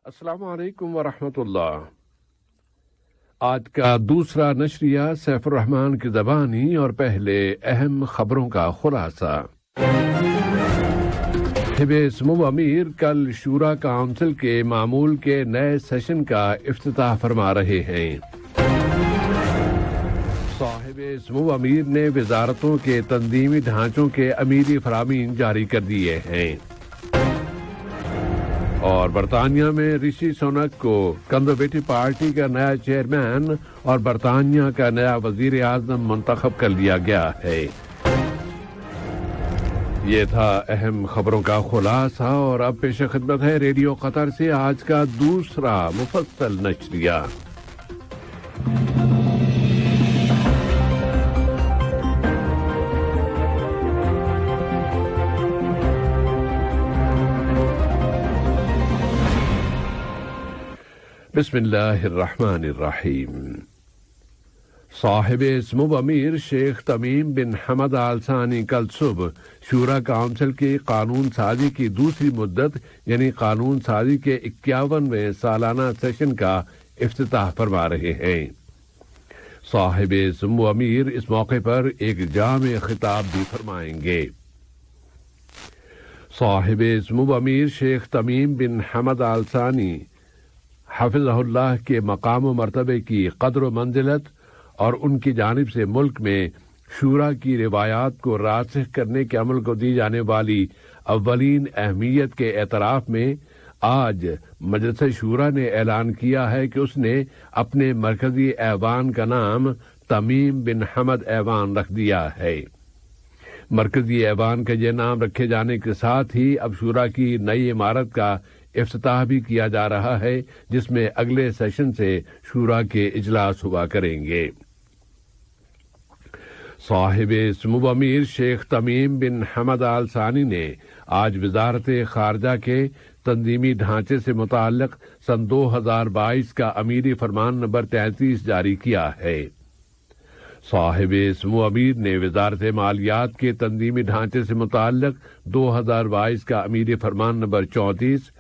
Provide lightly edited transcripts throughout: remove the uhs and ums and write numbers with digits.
السلام علیکم ورحمۃ اللہ۔ آج کا دوسرا نشریہ سیف الرحمان کی زبانی اور پہلے اہم خبروں کا خلاصہ۔ حزب سمو امیر کل شورا کونسل کے معمول کے نئے سیشن کا افتتاح فرما رہے ہیں۔ صاحب سمو امیر نے وزارتوں کے تنظیمی ڈھانچوں کے امیری فرامین جاری کر دیے ہیں۔ اور برطانیہ میں رشی سونک کو کنزرویٹو پارٹی کا نیا چیئرمین اور برطانیہ کا نیا وزیر اعظم منتخب کر لیا گیا ہے۔ یہ تھا اہم خبروں کا خلاصہ، اور اب پیش خدمت ہے ریڈیو قطر سے آج کا دوسرا مفصل نشریہ۔ بسم اللہ الرحمن الرحیم۔ صاحب سمو امیر شیخ تمیم بن حمد آل ثانی کل صبح شورا کونسل کی قانون سازی کی دوسری مدت یعنی قانون سازی کے 51ویں سالانہ سیشن کا افتتاح فرما رہے ہیں۔ صاحب سمو امیر اس موقع پر ایک جامع خطاب بھی فرمائیں گے۔ صاحب سمو امیر شیخ تمیم بن حمد آل ثانی حفظہ اللہ کے مقام و مرتبے کی قدر و منزلت اور ان کی جانب سے ملک میں شورا کی روایات کو راسخ کرنے کے عمل کو دی جانے والی اولین اہمیت کے اعتراف میں آج مجلس شورا نے اعلان کیا ہے کہ اس نے اپنے مرکزی ایوان کا نام تمیم بن حمد ایوان رکھ دیا ہے۔ مرکزی ایوان کا یہ نام رکھے جانے کے ساتھ ہی اب شورا کی نئی عمارت کا افتتاح بھی کیا جا رہا ہے، جس میں اگلے سیشن سے شورا کے اجلاس ہوا کریں گے۔ صاحب سمو امیر شیخ تمیم بن حمد آل ثانی نے آج وزارت خارجہ کے تنظیمی ڈھانچے سے متعلق سن 2022 کا امیری فرمان نمبر 33 جاری کیا ہے۔ صاحب سمو امیر نے وزارت مالیات کے تنظیمی ڈھانچے سے متعلق 2022 کا امیری فرمان نمبر 34،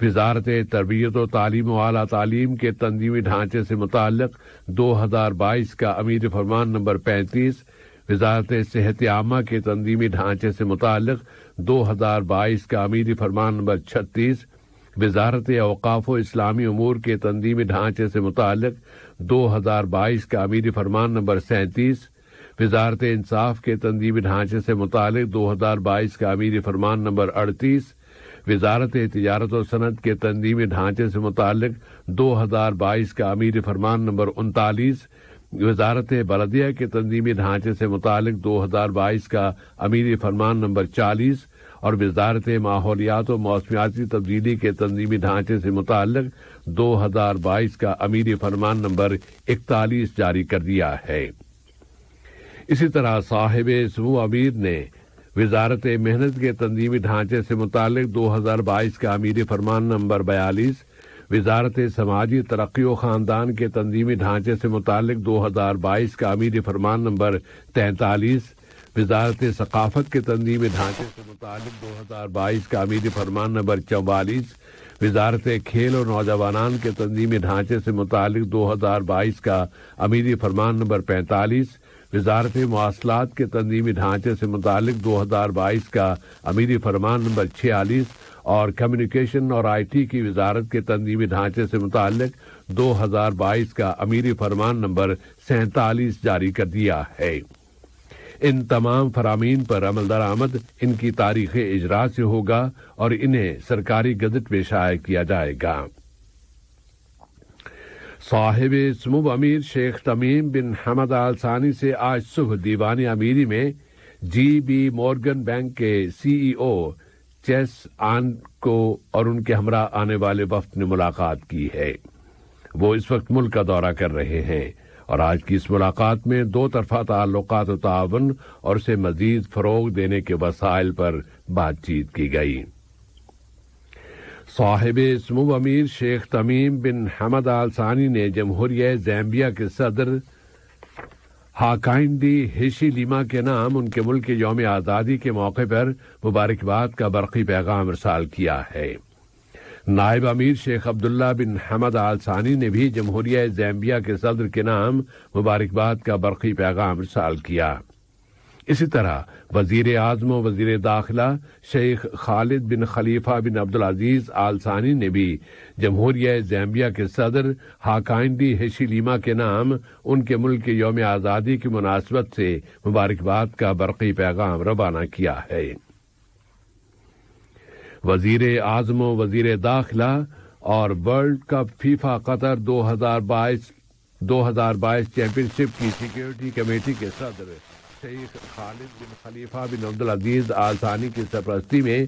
وزارت تربیت و تعلیم و اعلیٰ تعلیم کے تنظیمی ڈھانچے سے متعلق 2022 کا امیر فرمان نمبر 35، وزارت صحت عامہ کے تنظیمی ڈھانچے سے متعلق 2022 کا امیر فرمان نمبر 36، وزارت اوقاف و اسلامی امور کے تنظیمی ڈھانچے سے متعلق 2022 کا امیر فرمان نمبر 37، وزارت انصاف کے تنظیمی ڈھانچے سے متعلق 2022 کا امیر فرمان نمبر 38، وزارت تجارت و صنعت کے تنظیمی ڈھانچے سے متعلق 2022 کا امیر فرمان نمبر 39، وزارت بلدیہ کے تنظیمی ڈھانچے سے متعلق 2022 کا امیر فرمان نمبر 40 اور وزارت ماحولیات و موسمیاتی تبدیلی کے تنظیمی ڈھانچے سے متعلق 2022 کا امیر فرمان نمبر 41 جاری کر دیا ہے۔ اسی طرح صاحب سمو امیر نے وزارت محنت کے تنظیمی ڈھانچے سے متعلق 2022 کا امیر فرمان نمبر 42، وزارت سماجی ترقی و خاندان کے تنظیمی ڈھانچے سے متعلق 2022 کا امیر فرمان نمبر 43، وزارت ثقافت کے تنظیمی ڈھانچے سے متعلق 2022 کا امیر فرمان نمبر 44، وزارت کھیل و نوجوانان کے تنظیمی ڈھانچے سے متعلق 2022 کا امیر فرمان نمبر 45، وزارت مواصلات کے تنظیمی ڈھانچے سے متعلق 2022 کا امیری فرمان نمبر 46 اور کمیونیکیشن اور آئی ٹی کی وزارت کے تنظیمی ڈھانچے سے متعلق 2022 کا امیری فرمان نمبر 47 جاری کر دیا ہے۔ ان تمام فرامین پر عمل درآمد ان کی تاریخ اجرا سے ہوگا اور انہیں سرکاری گزٹ میں شائع کیا جائے گا۔ صاحب سمو امیر شیخ تمیم بن حمد آل ثانی سے آج صبح دیوان امیری میں جی بی مورگن بینک کے سی ای او چیس آن کو اور ان کے ہمراہ آنے والے وفد نے ملاقات کی ہے۔ وہ اس وقت ملک کا دورہ کر رہے ہیں اور آج کی اس ملاقات میں دو طرفہ تعلقات و تعاون اور اسے مزید فروغ دینے کے وسائل پر بات چیت کی گئی۔ صاحب سمو امیر شیخ تمیم بن حمد آل ثانی نے جمہوریہ زامبیا کے صدر ہاکائنڈی ہیشی لیما کے نام ان کے ملک کے یوم آزادی کے موقع پر مبارکباد کا برقی پیغام ارسال کیا ہے۔ نائب امیر شیخ عبداللہ بن حمد آل ثانی نے بھی جمہوریہ زیمبیا کے صدر کے نام مبارکباد کا برقی پیغام ارسال کیا۔ اسی طرح وزیر اعظم و وزیر داخلہ شیخ خالد بن خلیفہ بن عبدالعزیز آل ثانی نے بھی جمہوریہ زیمبیا کے صدر ہاکائندی ہیشیلیما کے نام ان کے ملک کے یوم آزادی کی مناسبت سے مبارکباد کا برقی پیغام روانہ کیا ہے۔ وزیر اعظم و وزیر داخلہ اور ورلڈ کپ فیفا قطر 2022 چیمپئن شپ کی سیکیورٹی کمیٹی کے صدر شیخ خالد بن خلیفہ بن عبدالعزیز آل ثانی کی سرپرستی میں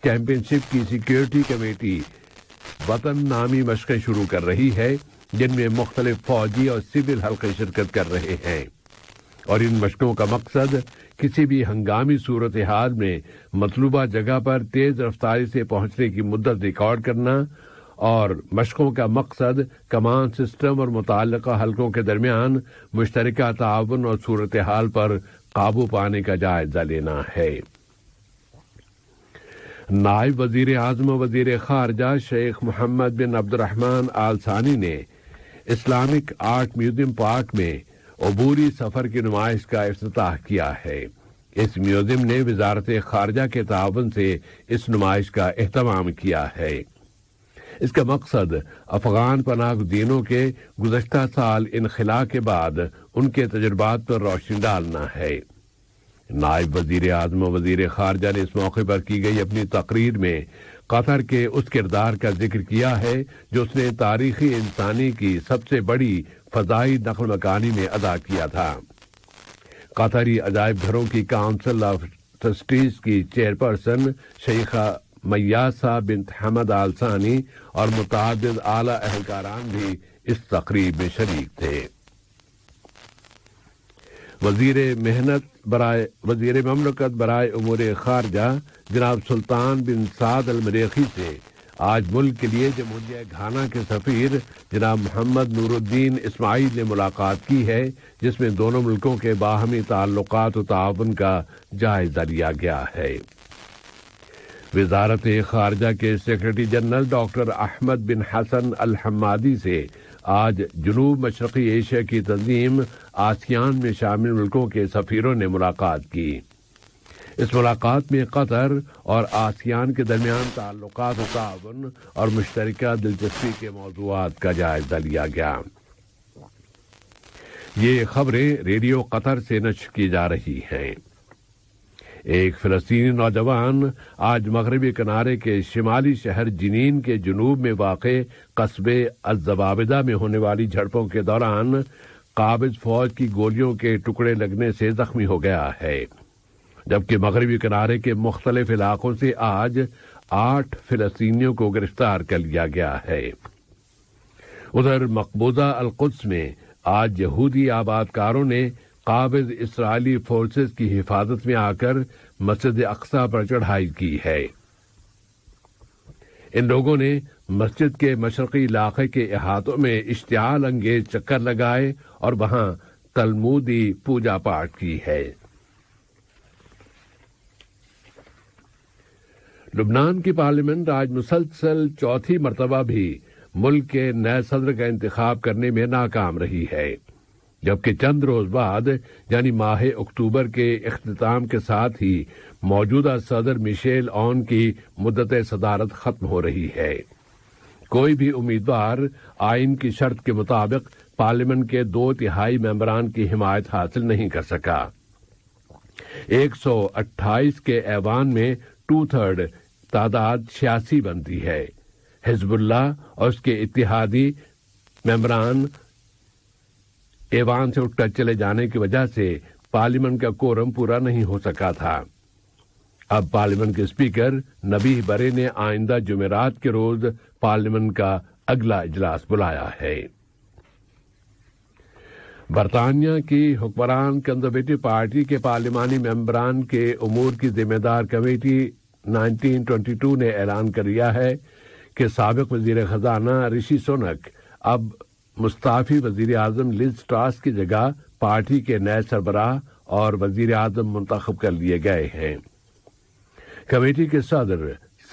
چیمپئن شپ کی سیکیورٹی کمیٹی وطن نامی مشقیں شروع کر رہی ہے، جن میں مختلف فوجی اور سول حلقے شرکت کر رہے ہیں، اور ان مشقوں کا مقصد کسی بھی ہنگامی صورتحال میں مطلوبہ جگہ پر تیز رفتاری سے پہنچنے کی مدت ریکارڈ کرنا، اور مشقوں کا مقصد کمان سسٹم اور متعلقہ حلقوں کے درمیان مشترکہ تعاون اور صورتحال پر قابو پانے کا جائزہ لینا ہے۔ نائب وزیر اعظم و وزیر خارجہ شیخ محمد بن عبد الرحمن آل ثانی نے اسلامک آرٹ میوزیم پارک میں عبوری سفر کی نمائش کا افتتاح کیا ہے۔ اس میوزیم نے وزارت خارجہ کے تعاون سے اس نمائش کا اہتمام کیا ہے۔ اس کا مقصد افغان پناہ گزینوں کے گزشتہ سال انخلا کے بعد ان کے تجربات پر روشنی ڈالنا ہے۔ نائب وزیر اعظم و وزیر خارجہ نے اس موقع پر کی گئی اپنی تقریر میں قطر کے اس کردار کا ذکر کیا ہے جو اس نے تاریخی انسانی کی سب سے بڑی فضائی نقل مکانی میں ادا کیا تھا۔ قطری عجائب گھروں کی کونسل آف ٹرسٹیز کی چیئرپرسن شیخہ میاسہ بنت حمد آل ثانی اور متعدد اعلیٰ اہلکاران بھی اس تقریب میں شریک تھے۔ وزیر مملکت برائے امور خارجہ جناب سلطان بن سعد المریخی سے آج ملک کے لیے جمہوریہ گھانا کے سفیر جناب محمد نور الدین اسماعیل نے ملاقات کی ہے، جس میں دونوں ملکوں کے باہمی تعلقات و تعاون کا جائزہ لیا گیا ہے۔ وزارت خارجہ کے سیکرٹری جنرل ڈاکٹر احمد بن حسن الحمادی سے آج جنوب مشرقی ایشیا کی تنظیم آسیان میں شامل ملکوں کے سفیروں نے ملاقات کی۔ اس ملاقات میں قطر اور آسیان کے درمیان تعلقات و تعاون اور مشترکہ دلچسپی کے موضوعات کا جائزہ لیا گیا۔ یہ خبریں ریڈیو قطر سے نشر کی جا رہی ہیں۔ ایک فلسطینی نوجوان آج مغربی کنارے کے شمالی شہر جنین کے جنوب میں واقع قصبے الزبابدہ میں ہونے والی جھڑپوں کے دوران قابض فوج کی گولیوں کے ٹکڑے لگنے سے زخمی ہو گیا ہے، جبکہ مغربی کنارے کے مختلف علاقوں سے آج 8 فلسطینیوں کو گرفتار کر لیا گیا ہے۔ ادھر مقبوضہ القدس میں آج یہودی آبادکاروں نے قابض اسرائیلی فورسز کی حفاظت میں آ کر مسجد اقصی پر چڑھائی کی ہے۔ ان لوگوں نے مسجد کے مشرقی علاقے کے احاطوں میں اشتعال انگیز چکر لگائے اور وہاں تلمودی پوجا پاٹ کی ہے۔ لبنان کی پارلیمنٹ آج مسلسل چوتھی مرتبہ بھی ملک کے نئے صدر کا انتخاب کرنے میں ناکام رہی ہے، جبکہ چند روز بعد یعنی ماہ اکتوبر کے اختتام کے ساتھ ہی موجودہ صدر میشیل عون کی مدت صدارت ختم ہو رہی ہے۔ کوئی بھی امیدوار آئین کی شرط کے مطابق پارلیمنٹ کے 2/3 ممبران کی حمایت حاصل نہیں کر سکا۔ 128 کے ایوان میں 2/3 تعداد 86 بنتی ہے۔ حزب اللہ اور اس کے اتحادی ممبران ایوان سے اٹھ کر چلے جانے کی وجہ سے پارلیمنٹ کا کورم پورا نہیں ہو سکا تھا۔ اب پارلیمنٹ کے اسپیکر نبیہ برے نے آئندہ جمعرات کے روز پارلیمنٹ کا اگلا اجلاس بلایا ہے۔ برطانیہ کی حکمران کنزرویٹو پارٹی کے پارلیمانی ممبران کے امور کی ذمہ دار کمیٹی 1922 نے اعلان کر دیا ہے کہ سابق وزیر خزانہ رشی سونک اب مستعفی وزیر اعظم لیز ٹراس کی جگہ پارٹی کے نئے سربراہ اور وزیر اعظم منتخب کر لیے گئے ہیں۔ کمیٹی کے صدر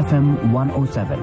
FM 107।